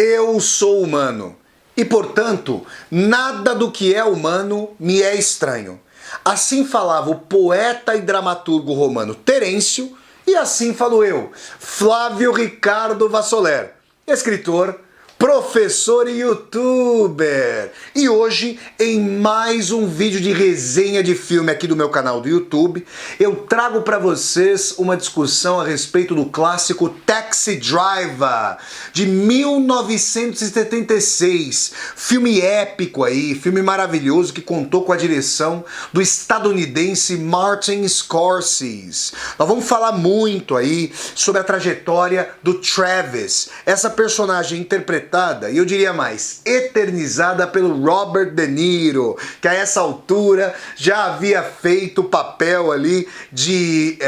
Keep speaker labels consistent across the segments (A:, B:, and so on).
A: Eu sou humano e, portanto, nada do que é humano me é estranho. Assim falava o poeta e dramaturgo romano Terêncio, e assim falo eu, Flávio Ricardo Vassoler, escritor, professor e youtuber. E hoje, em mais um vídeo de resenha de filme aqui do meu canal do YouTube, eu trago para vocês uma discussão a respeito do clássico Taxi Driver, de 1976. Filme épico aí, filme maravilhoso que contou com a direção do estadunidense Martin Scorsese. Nós vamos falar muito aí sobre a trajetória do Travis, essa personagem interpretada, e eu diria mais, eternizada pelo Robert De Niro, que a essa altura já havia feito o papel ali de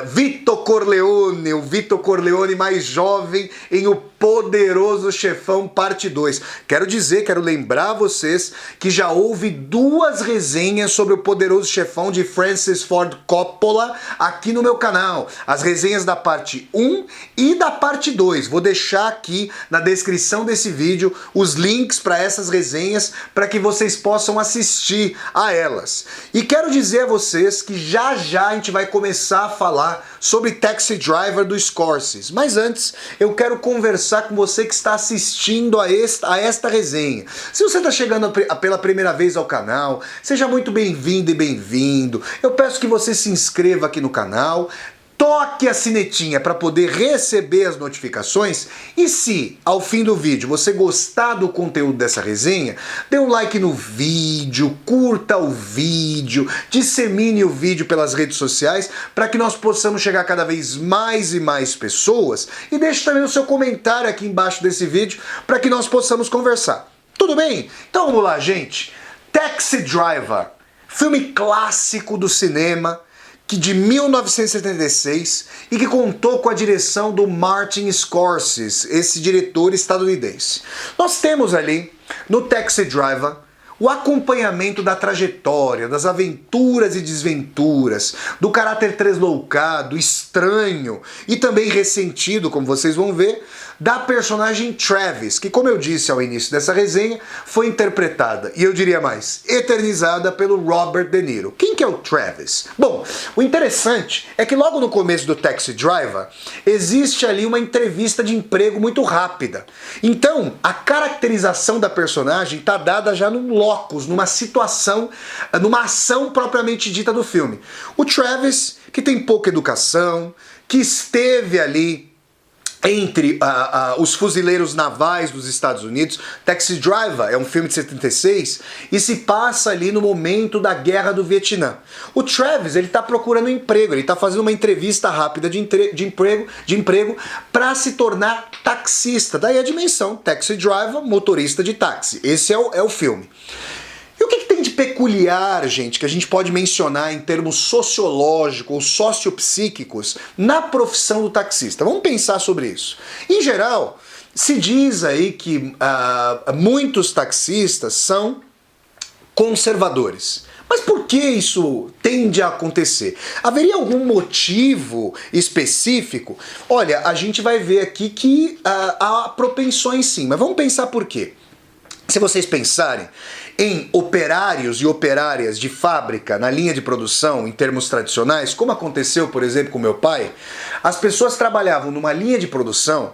A: Vito Corleone, o Vito Corleone mais jovem em O Poderoso Chefão Parte 2. Quero lembrar vocês que já houve duas resenhas sobre O Poderoso Chefão de Francis Ford Coppola aqui no meu canal. As resenhas da parte 1 e da parte 2. Vou deixar aqui na descrição desse vídeo os links para essas resenhas para que vocês possam assistir a elas. E quero dizer a vocês que já a gente vai começar a falar sobre Taxi Driver do Scorsese. Mas antes, eu quero conversar com você que está assistindo a esta resenha. Se você está chegando pela primeira vez ao canal, seja muito bem-vindo e bem-vindo. Eu peço que você se inscreva aqui no canal, toque a sinetinha para poder receber as notificações, e se ao fim do vídeo você gostar do conteúdo dessa resenha, dê um like no vídeo, curta o vídeo, dissemine o vídeo pelas redes sociais para que nós possamos chegar cada vez mais e mais pessoas, e deixe também o seu comentário aqui embaixo desse vídeo para que nós possamos conversar. Tudo bem? Então vamos lá, gente. Taxi Driver, filme clássico do cinema, que de 1976, e que contou com a direção do Martin Scorsese, esse diretor estadunidense. Nós temos ali, no Taxi Driver, o acompanhamento da trajetória, das aventuras e desventuras, do caráter tresloucado, estranho e também ressentido, como vocês vão ver, da personagem Travis, que, como eu disse ao início dessa resenha, foi interpretada, e eu diria mais, eternizada pelo Robert De Niro. Quem que é o Travis? Bom, o interessante é que logo no começo do Taxi Driver, existe ali uma entrevista de emprego muito rápida. Então, a caracterização da personagem está dada já num locus, numa situação, numa ação propriamente dita do filme. O Travis, que tem pouca educação, que esteve ali entre os fuzileiros navais dos Estados Unidos. Taxi Driver é um filme de 76 e se passa ali no momento da Guerra do Vietnã. O Travis, ele está procurando emprego, ele está fazendo uma entrevista rápida de emprego para se tornar taxista. Daí a dimensão, Taxi Driver, motorista de táxi. Esse é o filme. E o que tem de peculiar, gente, que a gente pode mencionar em termos sociológicos ou sociopsíquicos na profissão do taxista? Vamos pensar sobre isso. Em geral, se diz aí que muitos taxistas são conservadores. Mas por que isso tende a acontecer? Haveria algum motivo específico? Olha, a gente vai ver aqui que há propensões sim, mas vamos pensar por quê. Se vocês pensarem em operários e operárias de fábrica na linha de produção, em termos tradicionais, como aconteceu, por exemplo, com meu pai, as pessoas trabalhavam numa linha de produção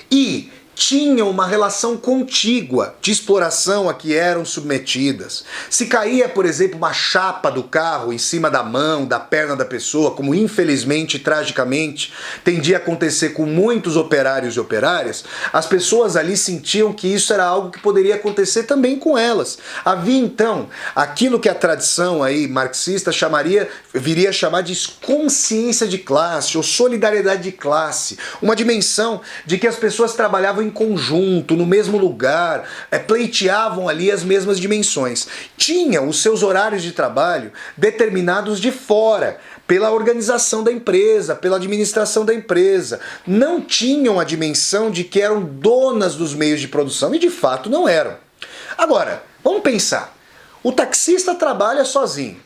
A: e tinham uma relação contígua de exploração a que eram submetidas. Se caía, por exemplo, uma chapa do carro em cima da mão, da perna da pessoa, como infelizmente e tragicamente tendia a acontecer com muitos operários e operárias, as pessoas ali sentiam que isso era algo que poderia acontecer também com elas. Havia então aquilo que a tradição aí marxista viria a chamar de consciência de classe ou solidariedade de classe, uma dimensão de que as pessoas trabalhavam em conjunto, no mesmo lugar, pleiteavam ali as mesmas dimensões. Tinham os seus horários de trabalho determinados de fora, pela organização da empresa, pela administração da empresa. Não tinham a dimensão de que eram donas dos meios de produção, e de fato não eram. Agora, vamos pensar. O taxista trabalha sozinho.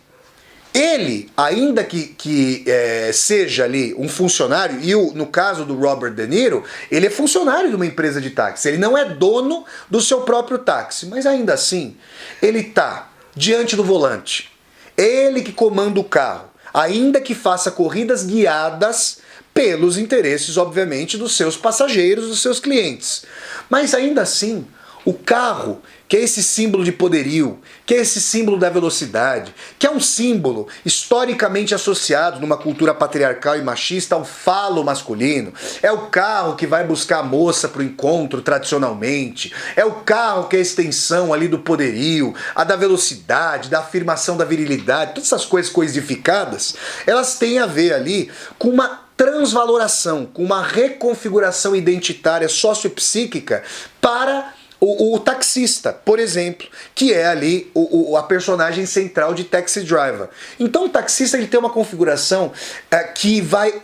A: Ele, ainda que seja ali um funcionário, e no caso do Robert De Niro, ele é funcionário de uma empresa de táxi, ele não é dono do seu próprio táxi, mas ainda assim, ele está diante do volante, ele que comanda o carro, ainda que faça corridas guiadas pelos interesses, obviamente, dos seus passageiros, dos seus clientes. Mas ainda assim, o carro, que é esse símbolo de poderio, que é esse símbolo da velocidade, que é um símbolo historicamente associado numa cultura patriarcal e machista ao falo masculino, é o carro que vai buscar a moça para o encontro tradicionalmente, é o carro que é a extensão ali do poderio, a da velocidade, da afirmação da virilidade, todas essas coisas coisificadas, elas têm a ver ali com uma transvaloração, com uma reconfiguração identitária sociopsíquica para o taxista, por exemplo, que é ali a personagem central de Taxi Driver. Então o taxista ele tem uma configuração que vai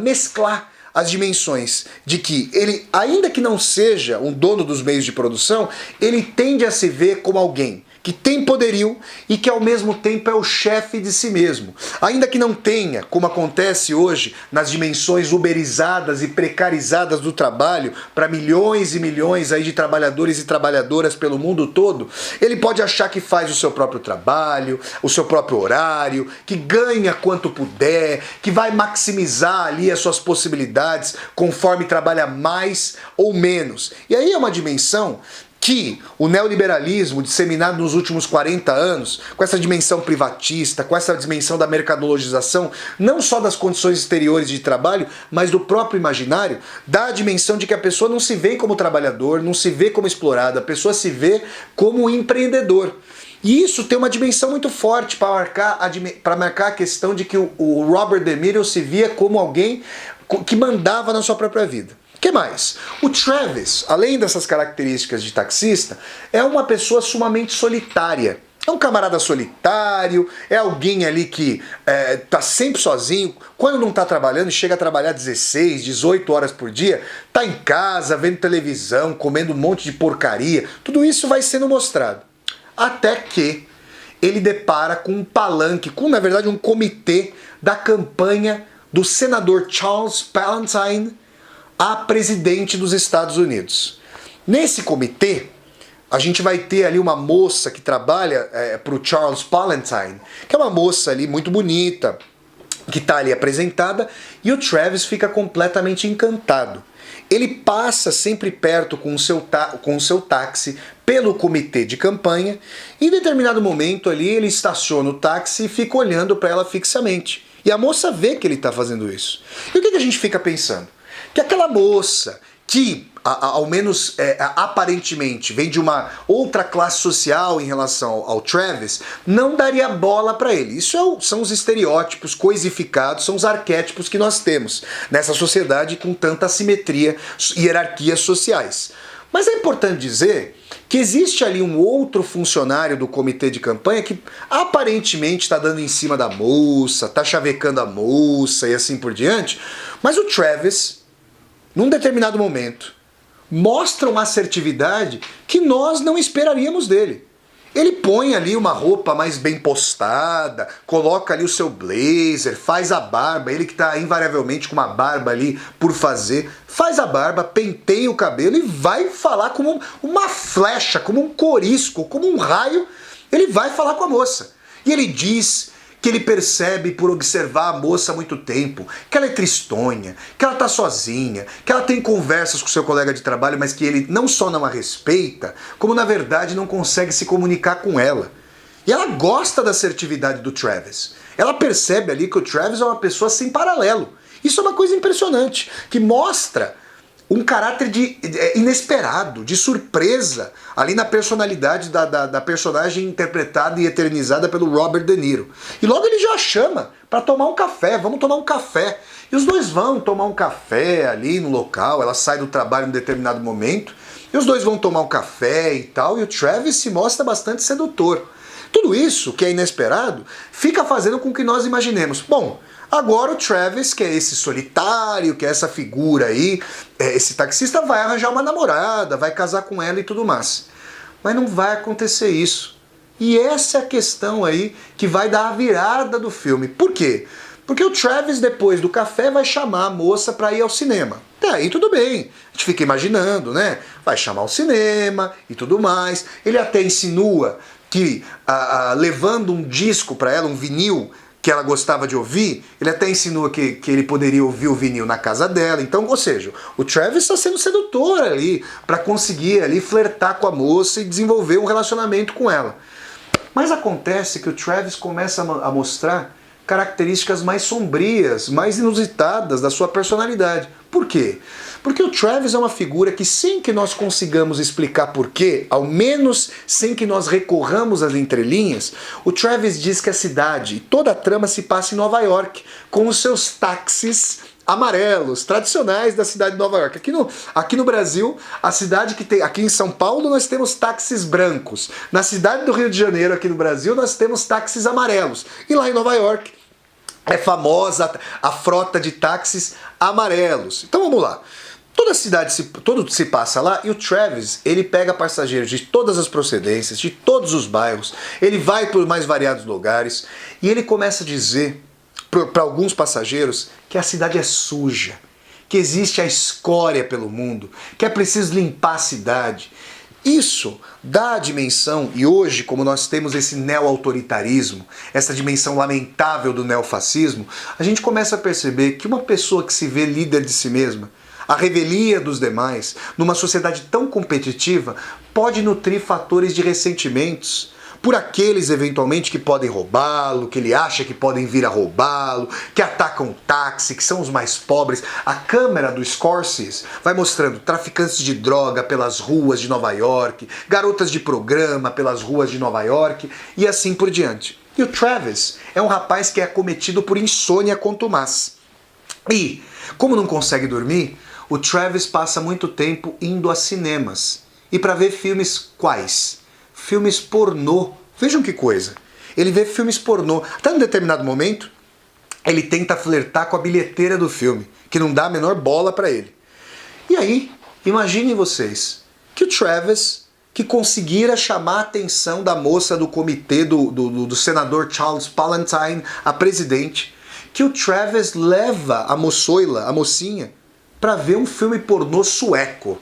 A: mesclar as dimensões de que ele, ainda que não seja um dono dos meios de produção, ele tende a se ver como alguém que tem poderio e que ao mesmo tempo é o chefe de si mesmo. Ainda que não tenha, como acontece hoje nas dimensões uberizadas e precarizadas do trabalho para milhões e milhões aí de trabalhadores e trabalhadoras pelo mundo todo, ele pode achar que faz o seu próprio trabalho, o seu próprio horário, que ganha quanto puder, que vai maximizar ali as suas possibilidades conforme trabalha mais ou menos. E aí é uma dimensão que o neoliberalismo disseminado nos últimos 40 anos, com essa dimensão privatista, com essa dimensão da mercadologização, não só das condições exteriores de trabalho, mas do próprio imaginário, dá a dimensão de que a pessoa não se vê como trabalhador, não se vê como explorado, a pessoa se vê como empreendedor. E isso tem uma dimensão muito forte para marcar a questão de que o Robert De Niro se via como alguém que mandava na sua própria vida. O que mais? O Travis, além dessas características de taxista, é uma pessoa sumamente solitária. É um camarada solitário, é alguém ali que tá sempre sozinho, quando não tá trabalhando, chega a trabalhar 16, 18 horas por dia, tá em casa, vendo televisão, comendo um monte de porcaria, tudo isso vai sendo mostrado. Até que ele depara com um palanque, na verdade um comitê da campanha do senador Charles Palantine a presidente dos Estados Unidos. Nesse comitê, a gente vai ter ali uma moça que trabalha para o Charles Palantine, que é uma moça ali muito bonita, que está ali apresentada, e o Travis fica completamente encantado. Ele passa sempre perto com o seu táxi pelo comitê de campanha, e em determinado momento ali ele estaciona o táxi e fica olhando para ela fixamente. E a moça vê que ele está fazendo isso. E o que a gente fica pensando? Que aquela moça que, ao menos aparentemente, vem de uma outra classe social em relação ao Travis, não daria bola para ele. Isso são os estereótipos coisificados, são os arquétipos que nós temos nessa sociedade com tanta assimetria e hierarquias sociais. Mas é importante dizer que existe ali um outro funcionário do comitê de campanha que aparentemente está dando em cima da moça, está chavecando a moça e assim por diante, mas o Travis, num determinado momento, mostra uma assertividade que nós não esperaríamos dele. Ele põe ali uma roupa mais bem postada, coloca ali o seu blazer, faz a barba, ele que está invariavelmente com uma barba ali por fazer, faz a barba, penteia o cabelo e vai falar como uma flecha, como um corisco, como um raio, ele vai falar com a moça. E ele diz que ele percebe por observar a moça há muito tempo, que ela é tristonha, que ela tá sozinha, que ela tem conversas com seu colega de trabalho, mas que ele não só não a respeita, como na verdade não consegue se comunicar com ela. E ela gosta da assertividade do Travis. Ela percebe ali que o Travis é uma pessoa sem paralelo. Isso é uma coisa impressionante, que mostra um caráter inesperado, de surpresa, ali na personalidade da personagem interpretada e eternizada pelo Robert De Niro. E logo ele já chama para tomar um café, vamos tomar um café. E os dois vão tomar um café ali no local, ela sai do trabalho em um determinado momento, e os dois vão tomar um café e tal, e o Travis se mostra bastante sedutor. Tudo isso, que é inesperado, fica fazendo com que nós imaginemos, bom, agora o Travis, que é esse solitário, que é essa figura aí, esse taxista, vai arranjar uma namorada, vai casar com ela e tudo mais. Mas não vai acontecer isso. E essa é a questão aí que vai dar a virada do filme. Por quê? Porque o Travis, depois do café, vai chamar a moça para ir ao cinema. Até aí tudo bem, a gente fica imaginando, né? Vai chamar ao cinema e tudo mais. Ele até insinua que levando um disco para ela, um vinil, que ela gostava de ouvir, ele até insinua que ele poderia ouvir o vinil na casa dela. Então, ou seja, o Travis está sendo sedutor ali para conseguir ali flertar com a moça e desenvolver um relacionamento com ela. Mas acontece que o Travis começa a mostrar características mais sombrias, mais inusitadas da sua personalidade. Por quê? Porque o Travis é uma figura que, sem que nós consigamos explicar porquê, ao menos sem que nós recorramos às entrelinhas, o Travis diz que a cidade e toda a trama se passa em Nova York, com os seus táxis amarelos, tradicionais da cidade de Nova York. Aqui no Brasil, a cidade que tem... Aqui em São Paulo nós temos táxis brancos. Na cidade do Rio de Janeiro, aqui no Brasil, nós temos táxis amarelos. E lá em Nova York é famosa a frota de táxis amarelos. Então vamos lá. Toda a cidade, tudo se passa lá, e o Travis, ele pega passageiros de todas as procedências, de todos os bairros, ele vai por mais variados lugares, e ele começa a dizer para alguns passageiros que a cidade é suja, que existe a escória pelo mundo, que é preciso limpar a cidade. Isso dá a dimensão, e hoje, como nós temos esse neo-autoritarismo, essa dimensão lamentável do neofascismo, a gente começa a perceber que uma pessoa que se vê líder de si mesma, a revelia dos demais, numa sociedade tão competitiva, pode nutrir fatores de ressentimentos por aqueles, eventualmente, que podem roubá-lo, que ele acha que podem vir a roubá-lo, que atacam o táxi, que são os mais pobres. A câmera do Scorsese vai mostrando traficantes de droga pelas ruas de Nova York, garotas de programa pelas ruas de Nova York, e assim por diante. E o Travis é um rapaz que é acometido por insônia contumaz. E, como não consegue dormir, o Travis passa muito tempo indo a cinemas. E para ver filmes quais? Filmes pornô. Vejam que coisa. Ele vê filmes pornô. Até num determinado momento, ele tenta flertar com a bilheteira do filme, que não dá a menor bola para ele. E aí, imaginem vocês que o Travis, que conseguira chamar a atenção da moça do comitê do senador Charles Palantine a presidente, que o Travis leva a moçoila, a mocinha, para ver um filme pornô sueco.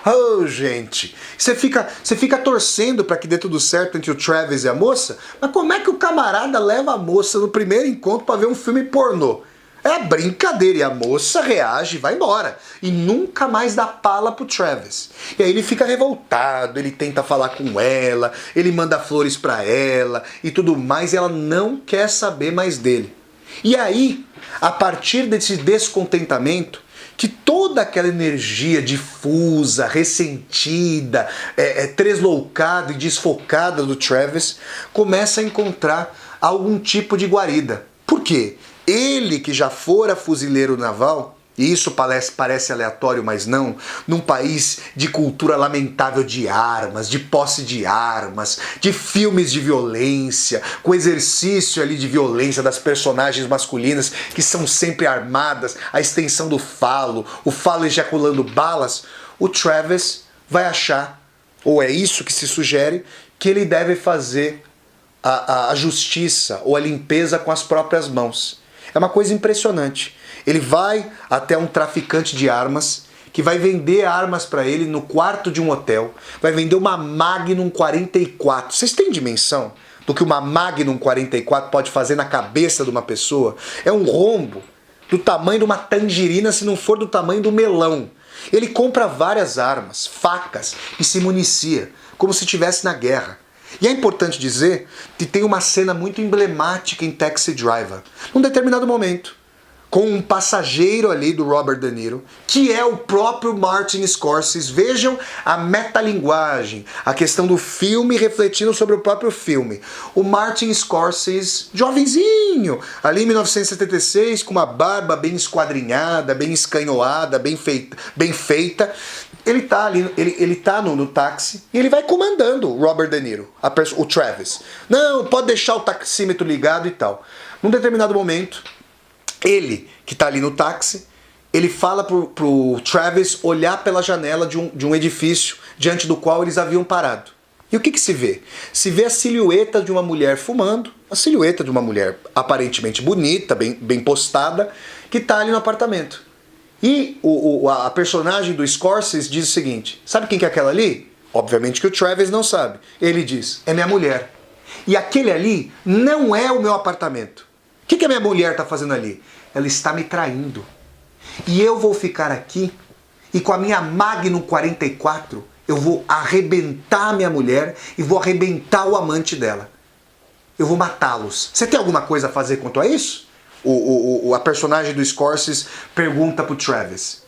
A: Oh, gente, você fica torcendo para que dê tudo certo entre o Travis e a moça, mas como é que o camarada leva a moça no primeiro encontro para ver um filme pornô? É brincadeira, e a moça reage e vai embora. E nunca mais dá pala pro Travis. E aí ele fica revoltado, ele tenta falar com ela, ele manda flores pra ela e tudo mais, e ela não quer saber mais dele. E aí, a partir desse descontentamento, que toda aquela energia difusa, ressentida, tresloucada e desfocada do Travis começa a encontrar algum tipo de guarida. Por quê? Ele, que já fora fuzileiro naval, e isso parece aleatório, mas não, num país de cultura lamentável de armas, de posse de armas, de filmes de violência, com exercício ali de violência das personagens masculinas que são sempre armadas, a extensão do falo, o falo ejaculando balas, o Travis vai achar, ou é isso que se sugere, que ele deve fazer a justiça ou a limpeza com as próprias mãos. É uma coisa impressionante. Ele vai até um traficante de armas que vai vender armas para ele no quarto de um hotel. Vai vender uma Magnum 44. Vocês têm dimensão do que uma Magnum 44 pode fazer na cabeça de uma pessoa? É um rombo do tamanho de uma tangerina, se não for do tamanho do melão. Ele compra várias armas, facas e se municia, como se estivesse na guerra. E é importante dizer que tem uma cena muito emblemática em Taxi Driver. Num determinado momento, com um passageiro ali do Robert De Niro, que é o próprio Martin Scorsese. Vejam a metalinguagem, a questão do filme refletindo sobre o próprio filme. O Martin Scorsese, jovenzinho, ali em 1976, com uma barba bem esquadrinhada, bem escanhoada, bem feita. Ele tá ali, ele tá no táxi e ele vai comandando o Robert De Niro, o Travis. Não, pode deixar o taxímetro ligado e tal. Num determinado momento, ele, que tá ali no táxi, ele fala pro Travis olhar pela janela de um edifício diante do qual eles haviam parado. E o que se vê? Se vê a silhueta de uma mulher fumando, a silhueta de uma mulher aparentemente bonita, bem postada, que está ali no apartamento. E a personagem do Scorsese diz o seguinte, sabe quem que é aquela ali? Obviamente que o Travis não sabe. Ele diz, é minha mulher. E aquele ali não é o meu apartamento. O que a minha mulher está fazendo ali? Ela está me traindo. E eu vou ficar aqui e com a minha Magnum 44 eu vou arrebentar a minha mulher e vou arrebentar o amante dela. Eu vou matá-los. Você tem alguma coisa a fazer quanto a isso? A personagem do Scorsese pergunta pro Travis.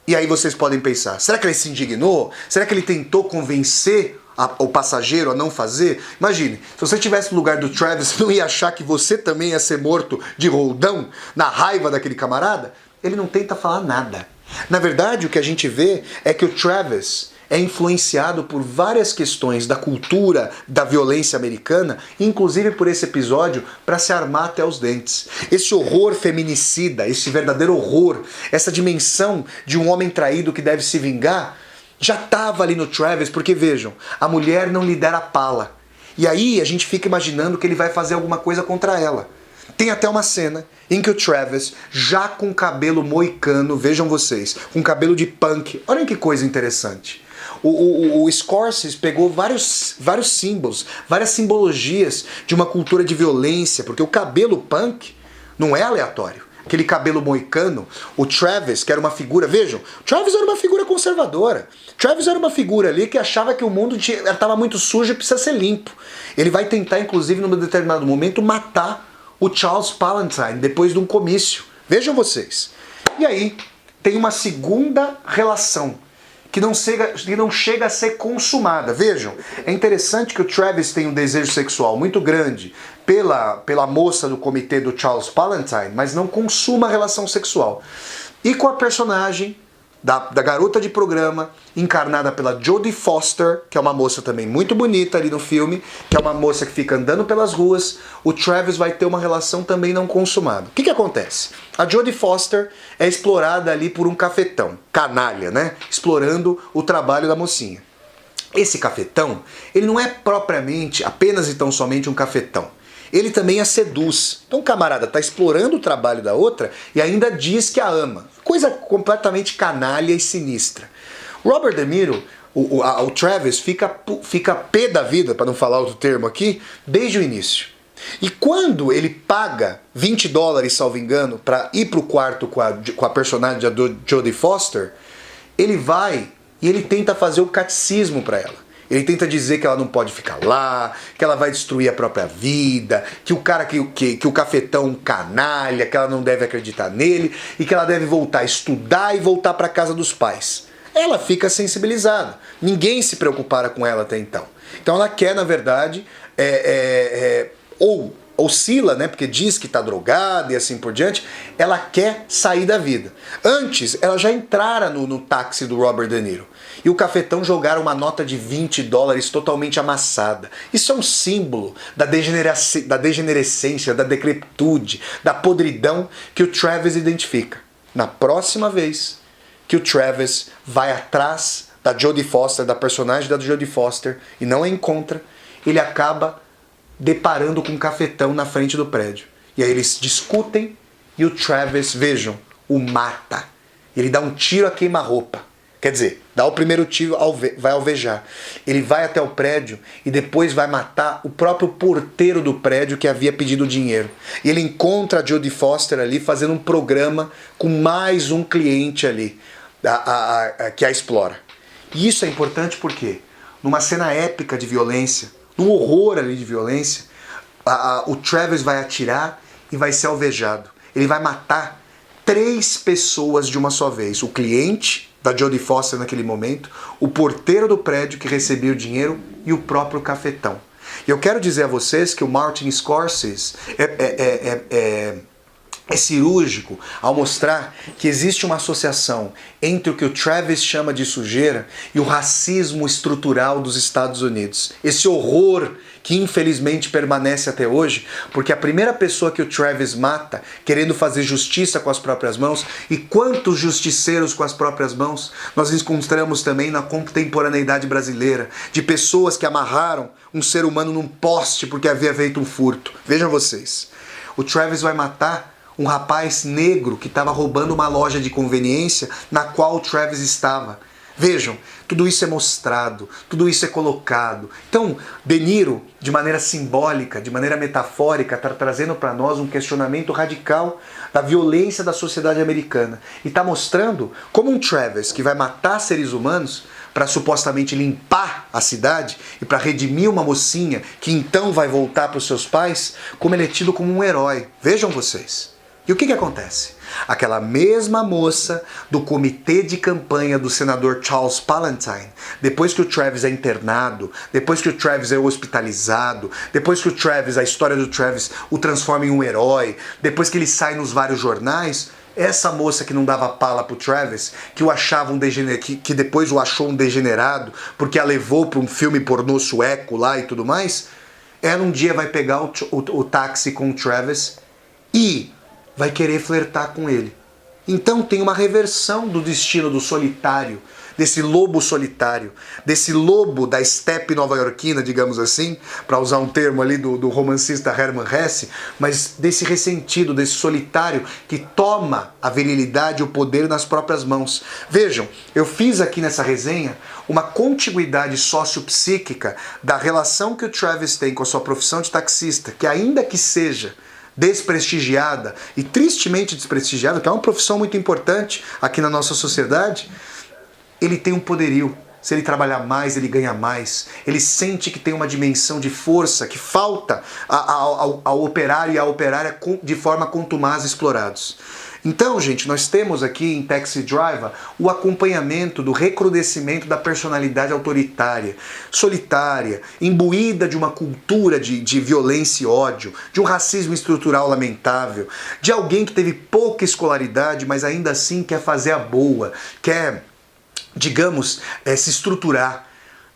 A: E aí vocês podem pensar, será que ele se indignou? Será que ele tentou convencer o passageiro a não fazer? Imagine, se você estivesse no lugar do Travis, não ia achar que você também ia ser morto de roldão na raiva daquele camarada? Ele não tenta falar nada. Na verdade, o que a gente vê é que o Travis é influenciado por várias questões da cultura da violência americana, inclusive por esse episódio, para se armar até os dentes. Esse horror feminicida, esse verdadeiro horror, essa dimensão de um homem traído que deve se vingar, já estava ali no Travis, porque vejam, a mulher não lhe dera pala. E aí a gente fica imaginando que ele vai fazer alguma coisa contra ela. Tem até uma cena em que o Travis, já com cabelo moicano, vejam vocês, com cabelo de punk, olhem que coisa interessante. O Scorsese pegou vários símbolos, várias simbologias de uma cultura de violência, porque o cabelo punk não é aleatório. Aquele cabelo moicano, o Travis, que era uma figura, vejam, o Travis era uma figura conservadora. Travis era uma figura ali que achava que o mundo estava muito sujo e precisa ser limpo. Ele vai tentar, inclusive, num determinado momento, matar o Charles Palantine depois de um comício. Vejam vocês. E aí tem uma segunda relação que não chega a ser consumada. Vejam, é interessante que o Travis tem um desejo sexual muito grande pela moça do comitê do Charles Palantine, mas não consuma a relação sexual. E com a personagem da garota de programa, encarnada pela Jodie Foster, que é uma moça também muito bonita ali no filme, que é uma moça que fica andando pelas ruas, o Travis vai ter uma relação também não consumada. O que acontece? A Jodie Foster é explorada ali por um cafetão, canalha, né? Explorando o trabalho da mocinha. Esse cafetão, ele não é propriamente apenas e tão somente um cafetão. Ele também a seduz. Então o camarada está explorando o trabalho da outra e ainda diz que a ama. Coisa completamente canalha e sinistra. Robert De Niro, o Travis, fica pé da vida, para não falar outro termo aqui, desde o início. E quando ele paga $20, salvo engano, para ir para o quarto com a personagem da Jodie Foster, ele vai e ele tenta fazer o catecismo para ela. Ele tenta dizer que ela não pode ficar lá, que ela vai destruir a própria vida, que o cara que o cafetão é um canalha, que ela não deve acreditar nele e que ela deve voltar a estudar e voltar para a casa dos pais. Ela fica sensibilizada. Ninguém se preocupara com ela até então. Então ela quer, na verdade, ou oscila, né, porque diz que está drogada e assim por diante, ela quer sair da vida. Antes, ela já entrara no táxi do Robert De Niro. E o cafetão jogaram uma nota de $20 totalmente amassada. Isso é um símbolo da degenerescência, da decrepitude, da podridão que o Travis identifica. Na próxima vez que o Travis vai atrás da Jodie Foster, da personagem da Jodie Foster, e não a encontra, ele acaba deparando com um cafetão na frente do prédio. E aí eles discutem e o Travis, vejam, o mata. Ele dá um tiro a queima-roupa. Quer dizer, dá o primeiro tiro, vai alvejar. Ele vai até o prédio e depois vai matar o próprio porteiro do prédio que havia pedido dinheiro. E ele encontra a Jodie Foster ali fazendo um programa com mais um cliente ali que a explora. E isso é importante porque numa cena épica de violência, num horror ali de violência, o Travis vai atirar e vai ser alvejado. Ele vai matar 3 pessoas de uma só vez. O cliente da Jodie Foster naquele momento, o porteiro do prédio que recebia o dinheiro e o próprio cafetão. E eu quero dizer a vocês que o Martin Scorsese é cirúrgico ao mostrar que existe uma associação entre o que o Travis chama de sujeira e o racismo estrutural dos Estados Unidos. Esse horror que infelizmente permanece até hoje, porque a primeira pessoa que o Travis mata, querendo fazer justiça com as próprias mãos, e quantos justiceiros com as próprias mãos, nós encontramos também na contemporaneidade brasileira, de pessoas que amarraram um ser humano num poste porque havia feito um furto. Vejam vocês, o Travis vai matar um rapaz negro que estava roubando uma loja de conveniência na qual o Travis estava. Vejam, tudo isso é mostrado, tudo isso é colocado. Então, De Niro, de maneira simbólica, de maneira metafórica, está trazendo para nós um questionamento radical da violência da sociedade americana. E está mostrando como um Travis que vai matar seres humanos para supostamente limpar a cidade e para redimir uma mocinha que então vai voltar para os seus pais, como ele é tido como um herói. Vejam vocês. E o que acontece? Aquela mesma moça do comitê de campanha do senador Charles Palantine, depois que o Travis é internado, depois que o Travis é hospitalizado, depois que o Travis, a história do Travis o transforma em um herói, depois que ele sai nos vários jornais, essa moça que não dava pala pro Travis, que o achava que depois o achou um degenerado, porque a levou para um filme pornô sueco lá e tudo mais, ela um dia vai pegar o táxi com o Travis e vai querer flertar com ele. Então tem uma reversão do destino do solitário, desse lobo solitário, desse lobo da estepe nova-iorquina, digamos assim, para usar um termo ali do romancista Hermann Hesse, mas desse ressentido, desse solitário que toma a virilidade e o poder nas próprias mãos. Vejam, eu fiz aqui nessa resenha uma contiguidade sociopsíquica da relação que o Travis tem com a sua profissão de taxista, que ainda que seja desprestigiada e tristemente desprestigiada, que é uma profissão muito importante aqui na nossa sociedade, ele tem um poderio. Se ele trabalhar mais, ele ganha mais. Ele sente que tem uma dimensão de força que falta ao operário e à operária de forma contumaz explorados. Então, gente, nós temos aqui em Taxi Driver o acompanhamento do recrudescimento da personalidade autoritária, solitária, imbuída de uma cultura de violência e ódio, de um racismo estrutural lamentável, de alguém que teve pouca escolaridade, mas ainda assim quer fazer a boa, quer, digamos, se estruturar.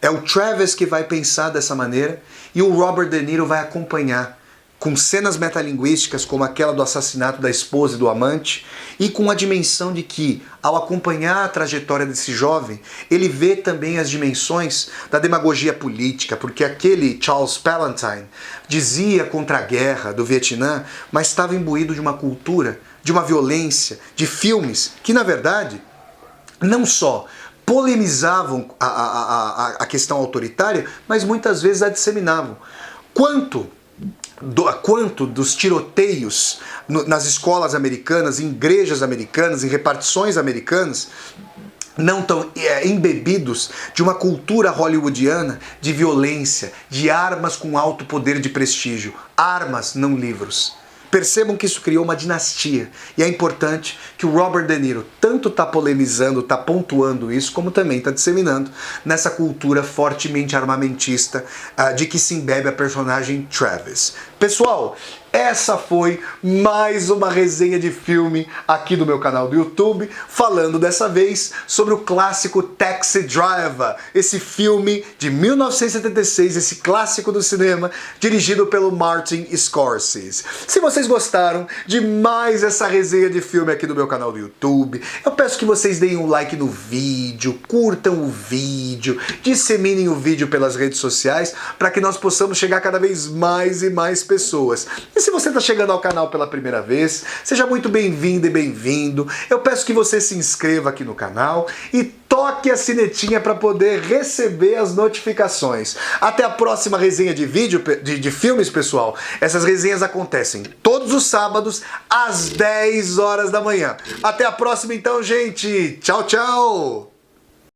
A: É o Travis que vai pensar dessa maneira e o Robert De Niro vai acompanhar, com cenas metalinguísticas como aquela do assassinato da esposa e do amante, e com a dimensão de que, ao acompanhar a trajetória desse jovem, ele vê também as dimensões da demagogia política, porque aquele Charles Palantine dizia contra a guerra do Vietnã, mas estava imbuído de uma cultura, de uma violência, de filmes que, na verdade, não só polemizavam a questão autoritária, mas muitas vezes a disseminavam. Quanto dos tiroteios nas escolas americanas, em igrejas americanas, em repartições americanas, não tão embebidos de uma cultura hollywoodiana de violência, de armas com alto poder de prestígio. Armas, não livros. Percebam que isso criou uma dinastia. E é importante que o Robert De Niro tanto está polemizando, está pontuando isso, como também está disseminando nessa cultura fortemente armamentista de que se embebe a personagem Travis. Pessoal, essa foi mais uma resenha de filme aqui do meu canal do YouTube, falando dessa vez sobre o clássico Taxi Driver, esse filme de 1976, esse clássico do cinema, dirigido pelo Martin Scorsese. Se vocês gostaram de mais essa resenha de filme aqui do meu canal do YouTube, eu peço que vocês deem um like no vídeo, curtam o vídeo, disseminem o vídeo pelas redes sociais, para que nós possamos chegar cada vez mais e mais pessoas. E se você está chegando ao canal pela primeira vez, seja muito bem-vindo e bem-vindo. Eu peço que você se inscreva aqui no canal e toque a sinetinha para poder receber as notificações. Até a próxima resenha de vídeo, de filmes, pessoal. Essas resenhas acontecem todos os sábados às 10 horas da manhã. Até a próxima então, gente. Tchau, tchau.